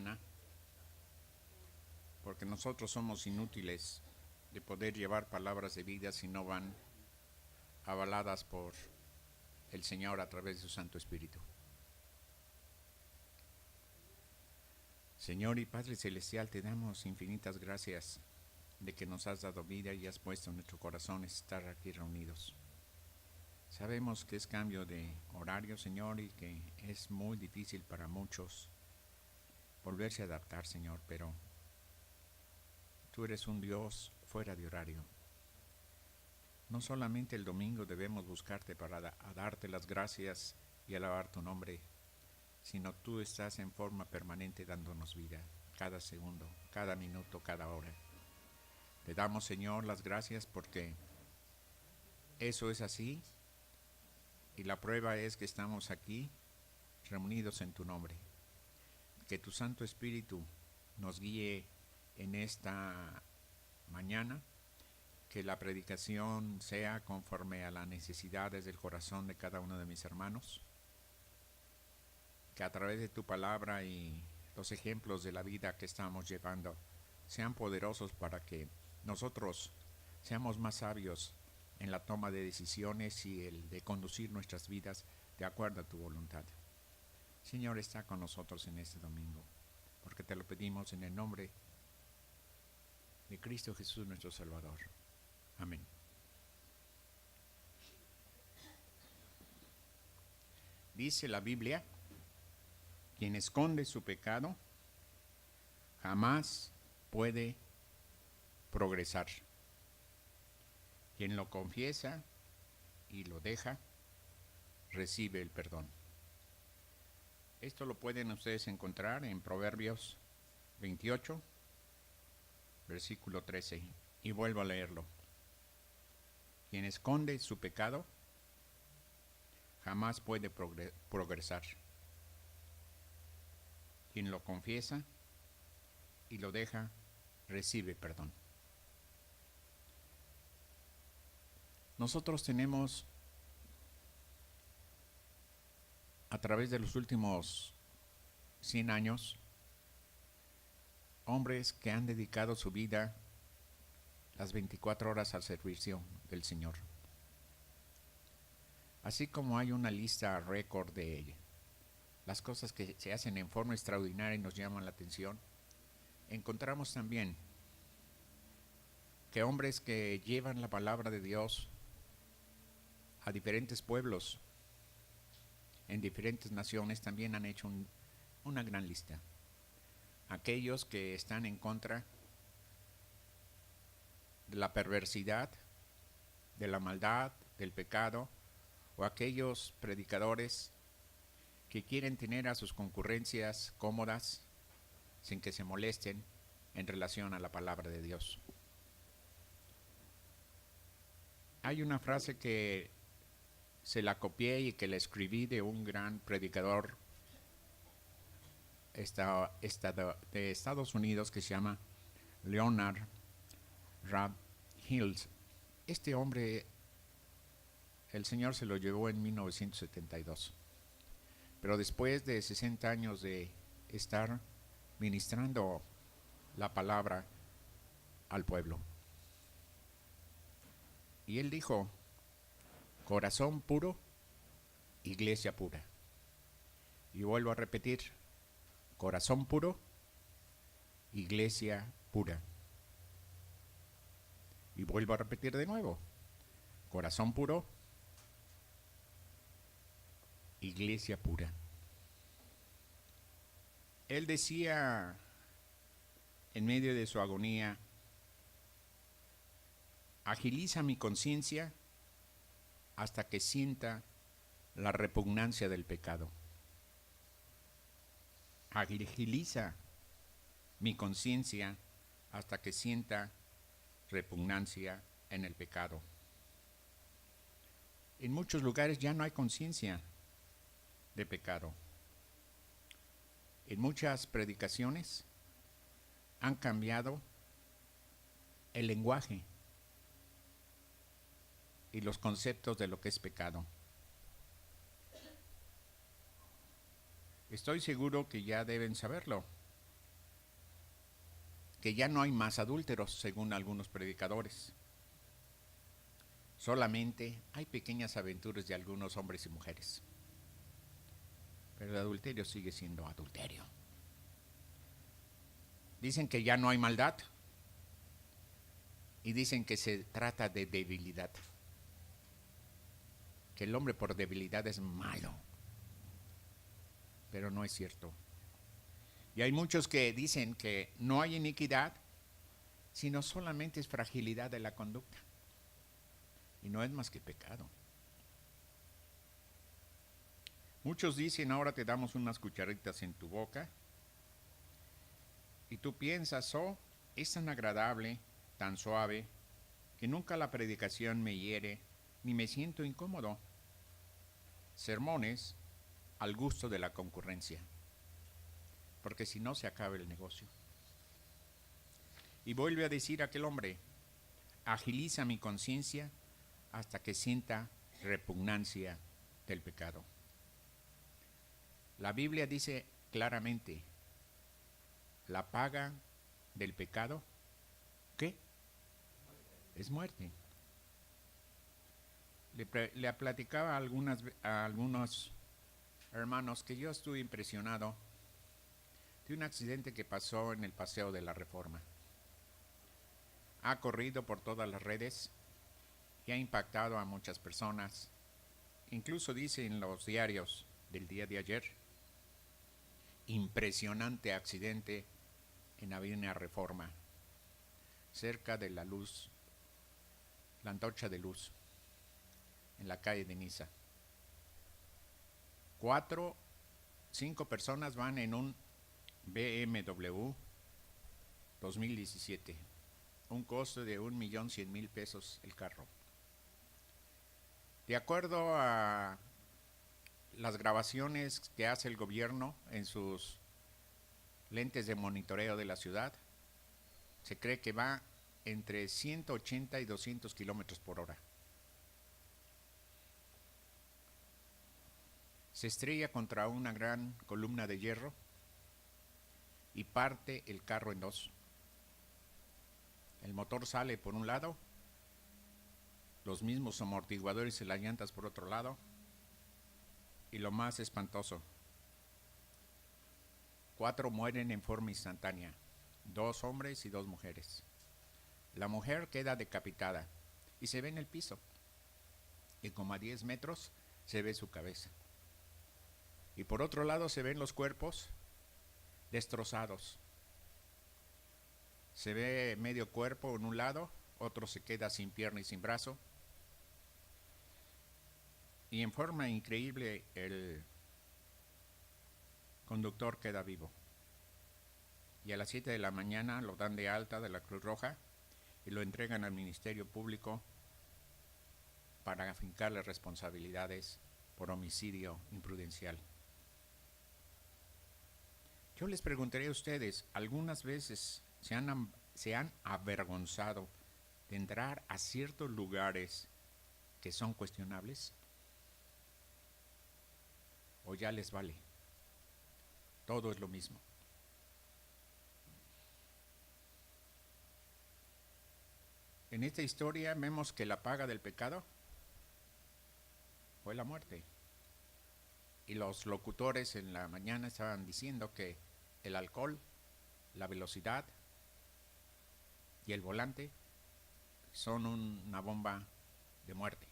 mañana, porque nosotros somos inútiles de poder llevar palabras de vida si no van avaladas por el Señor a través de su Santo Espíritu. Señor y Padre Celestial, te damos infinitas gracias de que nos has dado vida y has puesto en nuestro corazón estar aquí reunidos. Sabemos que es cambio de horario, Señor, y que es muy difícil para muchos volverse a adaptar, Señor, pero tú eres un Dios fuera de horario. No solamente el domingo debemos buscarte para darte las gracias y alabar tu nombre, sino tú estás en forma permanente dándonos vida, cada segundo, cada minuto, cada hora. Te damos, Señor, las gracias porque eso es así y la prueba es que estamos aquí reunidos en tu nombre. Que tu Santo Espíritu nos guíe en esta mañana, que la predicación sea conforme a las necesidades del corazón de cada uno de mis hermanos, que a través de tu palabra y los ejemplos de la vida que estamos llevando sean poderosos para que nosotros seamos más sabios en la toma de decisiones y el de conducir nuestras vidas de acuerdo a tu voluntad. Señor, está con nosotros en este domingo, porque te lo pedimos en el nombre de Cristo Jesús nuestro Salvador. Amén. Dice la Biblia, quien esconde su pecado jamás puede progresar. Quien lo confiesa y lo deja, recibe el perdón. Esto lo pueden ustedes encontrar en Proverbios 28, versículo 13. Y vuelvo a leerlo. Quien esconde su pecado jamás puede progresar. Quien lo confiesa y lo deja, recibe perdón. Nosotros tenemos, a través de los últimos 100 años, hombres que han dedicado su vida las 24 horas al servicio del Señor. Así como hay una lista récord de las cosas que se hacen en forma extraordinaria y nos llaman la atención, encontramos también que hombres que llevan la palabra de Dios a diferentes pueblos, en diferentes naciones, también han hecho una gran lista. Aquellos que están en contra de la perversidad, de la maldad, del pecado, o aquellos predicadores que quieren tener a sus concurrencias cómodas sin que se molesten en relación a la palabra de Dios. Hay una frase que se la copié y que la escribí de un gran predicador de Estados Unidos que se llama Leonard Ravenhill. Este hombre, el Señor se lo llevó en 1972. Pero después de 60 años de estar ministrando la palabra al pueblo. Y él dijo, corazón puro, iglesia pura. Y vuelvo a repetir, corazón puro, iglesia pura. Y vuelvo a repetir de nuevo, corazón puro, iglesia pura. Él decía en medio de su agonía, agiliza mi conciencia hasta que sienta la repugnancia del pecado. Agiliza mi conciencia hasta que sienta repugnancia en el pecado. En muchos lugares ya no hay conciencia de pecado. En muchas predicaciones han cambiado el lenguaje y los conceptos de lo que es pecado. Estoy seguro que ya deben saberlo, que ya no hay más adúlteros, según algunos predicadores. Solamente hay pequeñas aventuras de algunos hombres y mujeres. Pero el adulterio sigue siendo adulterio. Dicen que ya no hay maldad y dicen que se trata de debilidad. Que el hombre por debilidad es malo. Pero no es cierto. Y hay muchos que dicen que no hay iniquidad, sino solamente es fragilidad de la conducta. Y no es más que pecado. Muchos dicen, ahora te damos unas cucharitas en tu boca, y tú piensas, oh, es tan agradable, tan suave, que nunca la predicación me hiere, ni me siento incómodo. Sermones al gusto de la concurrencia, porque si no se acaba el negocio. Y vuelve a decir aquel hombre, agiliza mi conciencia hasta que sienta repugnancia del pecado. La Biblia dice claramente, la paga del pecado, ¿qué? Es muerte. Le platicaba a algunos hermanos que yo estuve impresionado de un accidente que pasó en el Paseo de la Reforma. Ha corrido por todas las redes y ha impactado a muchas personas. Incluso dice en los diarios del día de ayer, impresionante accidente en Avenida Reforma, cerca de la luz, la antorcha de luz, en la calle de Niza. 5 personas van en un BMW 2017, un costo de 1.100.000 pesos el carro. De acuerdo a las grabaciones que hace el gobierno en sus lentes de monitoreo de la ciudad, se cree que va entre 180 y 200 kilómetros por hora. Se estrella contra una gran columna de hierro y parte el carro en dos. El motor sale por un lado, los mismos amortiguadores y las llantas por otro lado, y lo más espantoso, 4 mueren en forma instantánea, 2 hombres y 2 mujeres. La mujer queda decapitada y se ve en el piso, y como a 10 metros se ve su cabeza. Y por otro lado se ven los cuerpos destrozados. Se ve medio cuerpo en un lado, otro se queda sin pierna y sin brazo. Y en forma increíble el conductor queda vivo. Y a las 7 de la mañana lo dan de alta de la Cruz Roja y lo entregan al Ministerio Público para afincarle responsabilidades por homicidio imprudencial. Yo les preguntaré a ustedes, ¿algunas veces se han avergonzado de entrar a ciertos lugares que son cuestionables? ¿O ya les vale? Todo es lo mismo. En esta historia vemos que la paga del pecado fue la muerte. Y los locutores en la mañana estaban diciendo que el alcohol, la velocidad y el volante son una bomba de muerte.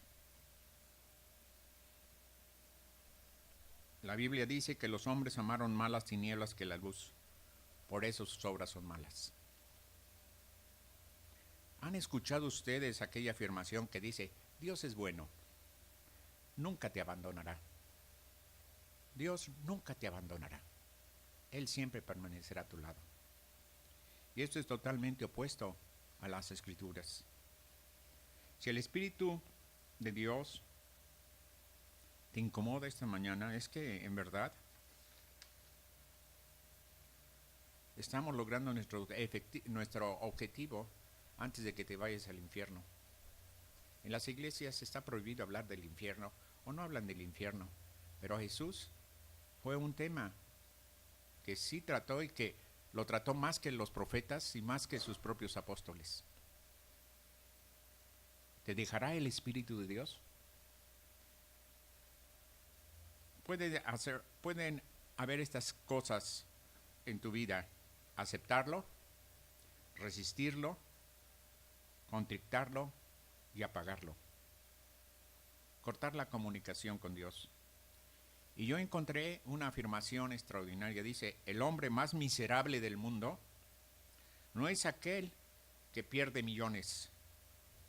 La Biblia dice que los hombres amaron más las tinieblas que la luz, por eso sus obras son malas. ¿Han escuchado ustedes aquella afirmación que dice, Dios es bueno, nunca te abandonará? Dios nunca te abandonará. Él siempre permanecerá a tu lado. Y esto es totalmente opuesto a las Escrituras. Si el Espíritu de Dios te incomoda esta mañana, es que en verdad estamos logrando nuestro objetivo antes de que te vayas al infierno. En las iglesias está prohibido hablar del infierno o no hablan del infierno, pero Jesús fue un tema que sí trató y que lo trató más que los profetas y más que sus propios apóstoles. ¿Te dejará el Espíritu de Dios? Pueden haber estas cosas en tu vida: aceptarlo, resistirlo, contrictarlo y apagarlo. Cortar la comunicación con Dios. Y yo encontré una afirmación extraordinaria. Dice: el hombre más miserable del mundo no es aquel que pierde millones,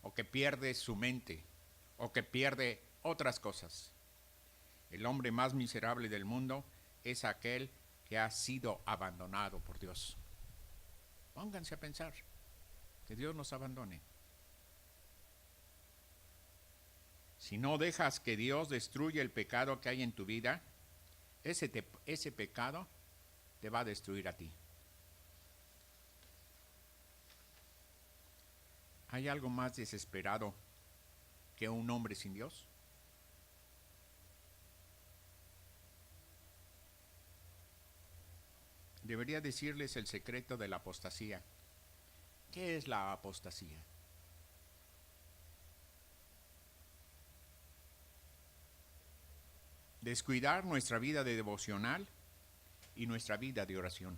o que pierde su mente, o que pierde otras cosas. El hombre más miserable del mundo es aquel que ha sido abandonado por Dios. Pónganse a pensar que Dios nos abandone. Si no dejas que Dios destruya el pecado que hay en tu vida, ese pecado te va a destruir a ti. ¿Hay algo más desesperado que un hombre sin Dios? Debería decirles el secreto de la apostasía. ¿Qué es la apostasía? Descuidar nuestra vida de devocional y nuestra vida de oración.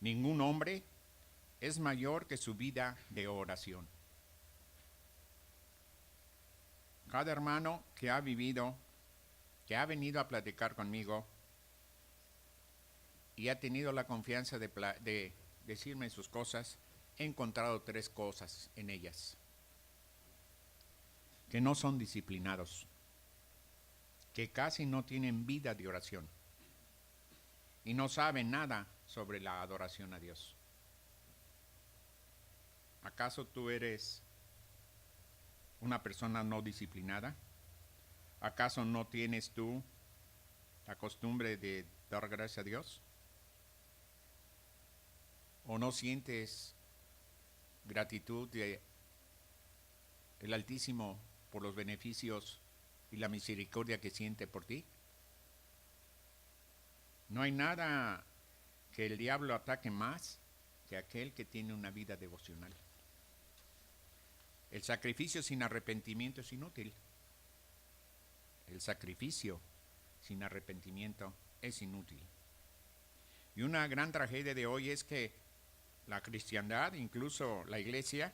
Ningún hombre es mayor que su vida de oración. Cada hermano que ha vivido, que ha venido a platicar conmigo y ha tenido la confianza de decirme sus cosas, he encontrado 3 cosas en ellas: que no son disciplinados, que casi no tienen vida de oración y no saben nada sobre la adoración a Dios. ¿Acaso tú eres una persona no disciplinada? ¿Acaso no tienes tú la costumbre de dar gracias a Dios? ¿O no sientes gratitud del Altísimo por los beneficios y la misericordia que siente por ti? No hay nada que el diablo ataque más que aquel que tiene una vida devocional. El sacrificio sin arrepentimiento es inútil. El sacrificio sin arrepentimiento es inútil. Y una gran tragedia de hoy es que la cristiandad, incluso la iglesia,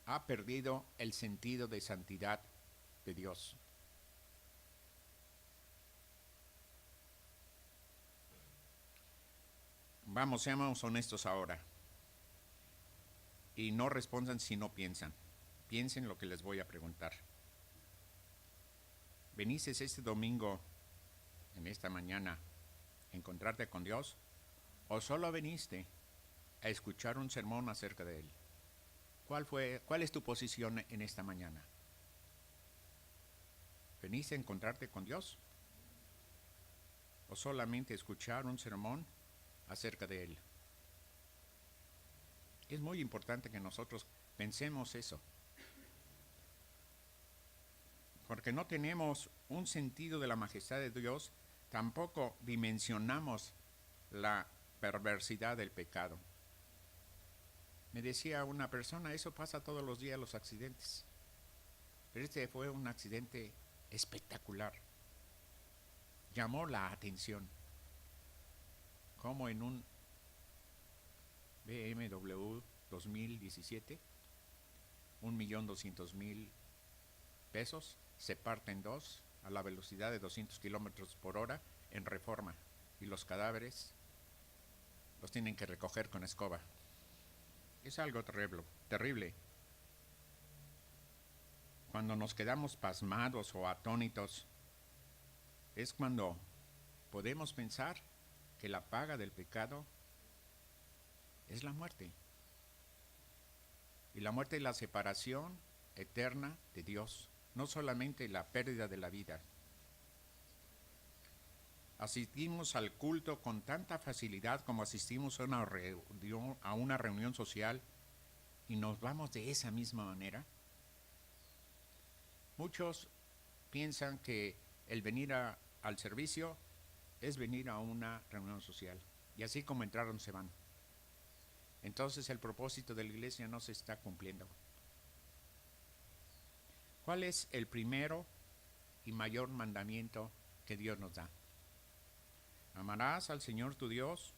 ha perdido el sentido de santidad de Dios. Vamos, seamos honestos ahora. Y no respondan si no piensan. Piensen lo que les voy a preguntar. ¿Veniste este domingo, en esta mañana, a encontrarte con Dios? ¿O solo viniste a escuchar un sermón acerca de Él? ¿Cuál es tu posición en esta mañana? ¿Veniste a encontrarte con Dios? ¿O solamente escuchar un sermón acerca de Él? Es muy importante que nosotros pensemos eso, porque no tenemos un sentido de la majestad de Dios, tampoco dimensionamos la perversidad del pecado. Me decía una persona: eso pasa todos los días, los accidentes, pero este fue un accidente espectacular. Llamó la atención, como en un BMW 2017, 1.200.000 pesos se parte en dos a la velocidad de 200 kilómetros por hora en Reforma, y los cadáveres los tienen que recoger con escoba. Es algo terrible. Cuando nos quedamos pasmados o atónitos, es cuando podemos pensar que la paga del pecado es la muerte. Y la muerte es la separación eterna de Dios, no solamente la pérdida de la vida. Asistimos al culto con tanta facilidad como asistimos a una reunión social, y nos vamos de esa misma manera. Muchos piensan que el venir a al servicio es venir a una reunión social. Y así como entraron, se van. Entonces el propósito de la iglesia no se está cumpliendo. ¿Cuál es el primero y mayor mandamiento que Dios nos da? Amarás al Señor tu Dios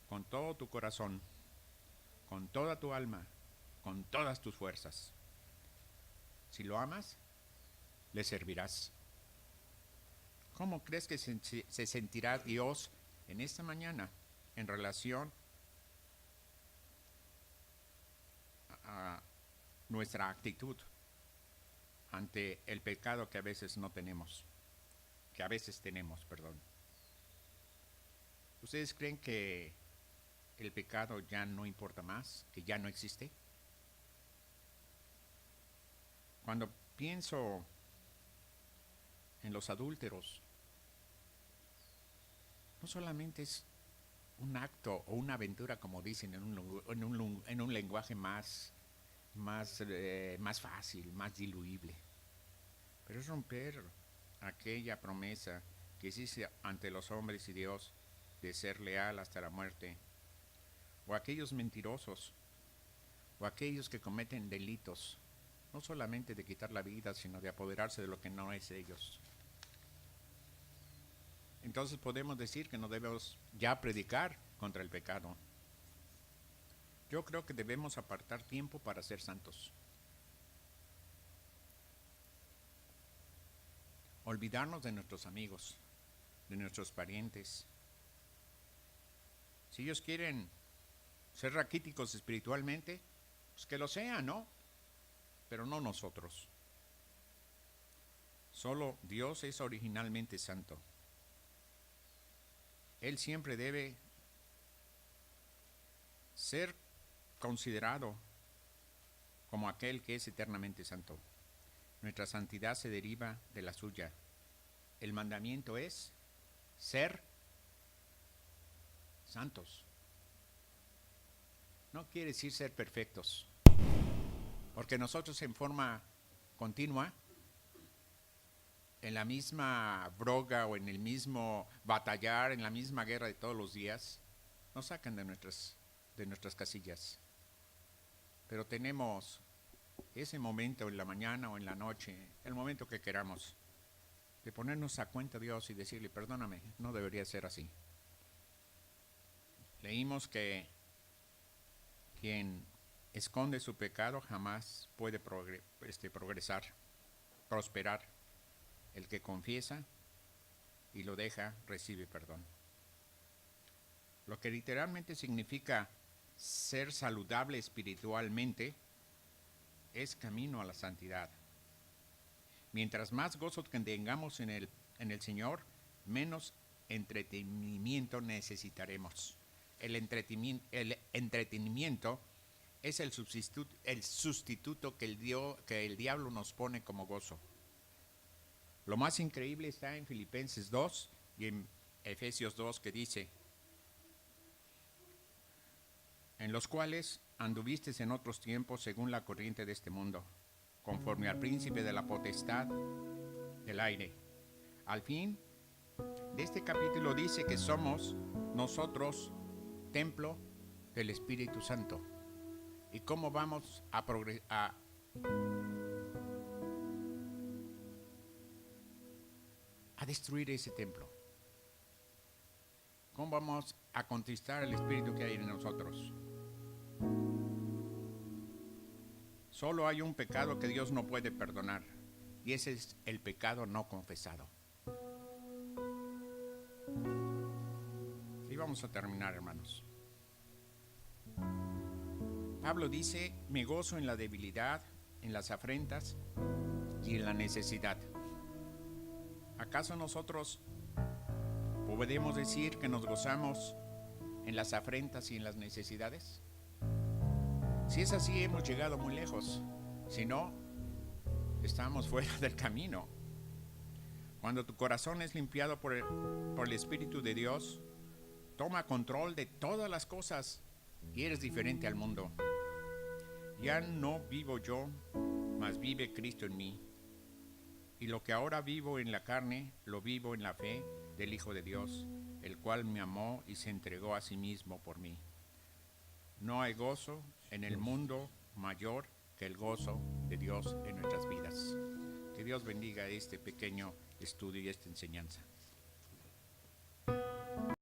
con todo tu corazón, con toda tu alma, con todas tus fuerzas. Si lo amas, le servirás. ¿Cómo crees que se sentirá Dios en esta mañana en relación a nuestra actitud ante el pecado que a veces no tenemos, que a veces tenemos, perdón? ¿Ustedes creen que el pecado ya no importa más, que ya no existe? Cuando pienso en los adúlteros, no solamente es un acto o una aventura, como dicen en un lenguaje más fácil, más diluible, pero es romper aquella promesa que existe ante los hombres y Dios de ser leal hasta la muerte, o aquellos mentirosos, o aquellos que cometen delitos, no solamente de quitar la vida, sino de apoderarse de lo que no es de ellos. Entonces podemos decir que no debemos ya predicar contra el pecado. Yo creo que debemos apartar tiempo para ser santos. Olvidarnos de nuestros amigos, de nuestros parientes. Si ellos quieren ser raquíticos espiritualmente, pues que lo sean, ¿no? Pero no nosotros. Solo Dios es originalmente santo. Él siempre debe ser considerado como aquel que es eternamente santo. Nuestra santidad se deriva de la suya. El mandamiento es ser santos. No quiere decir ser perfectos, porque nosotros en forma continua, en la misma broga o en el mismo batallar, en la misma guerra de todos los días, nos sacan de nuestras casillas. Pero tenemos ese momento en la mañana o en la noche, el momento que queramos, de ponernos a cuenta a Dios y decirle, perdóname, no debería ser así. Leímos que quien esconde su pecado jamás puede progresar, prosperar. El que confiesa y lo deja, recibe perdón. Lo que literalmente significa ser saludable espiritualmente es camino a la santidad. Mientras más gozo tengamos en el Señor, menos entretenimiento necesitaremos. El entretenimiento es el sustituto que el diablo nos pone como gozo. Lo más increíble está en Filipenses 2 y en Efesios 2, que dice, en los cuales anduvisteis en otros tiempos según la corriente de este mundo, conforme al príncipe de la potestad del aire. Al fin de este capítulo dice que somos nosotros templo del Espíritu Santo. ¿Y cómo vamos a destruir ese templo? ¿Cómo vamos a contristar el Espíritu que hay en nosotros? Solo hay un pecado que Dios no puede perdonar, y ese es el pecado no confesado. Y vamos a terminar, hermanos. Pablo dice, me gozo en la debilidad, en las afrentas y en la necesidad. ¿Acaso nosotros podemos decir que nos gozamos en las afrentas y en las necesidades? Si es así, hemos llegado muy lejos. Si no, estamos fuera del camino. Cuando tu corazón es limpiado por el Espíritu de Dios, toma control de todas las cosas y eres diferente al mundo. Ya no vivo yo, mas vive Cristo en mí. Y lo que ahora vivo en la carne, lo vivo en la fe del Hijo de Dios, el cual me amó y se entregó a sí mismo por mí. No hay gozo en el mundo mayor que el gozo de Dios en nuestras vidas. Que Dios bendiga este pequeño estudio y esta enseñanza.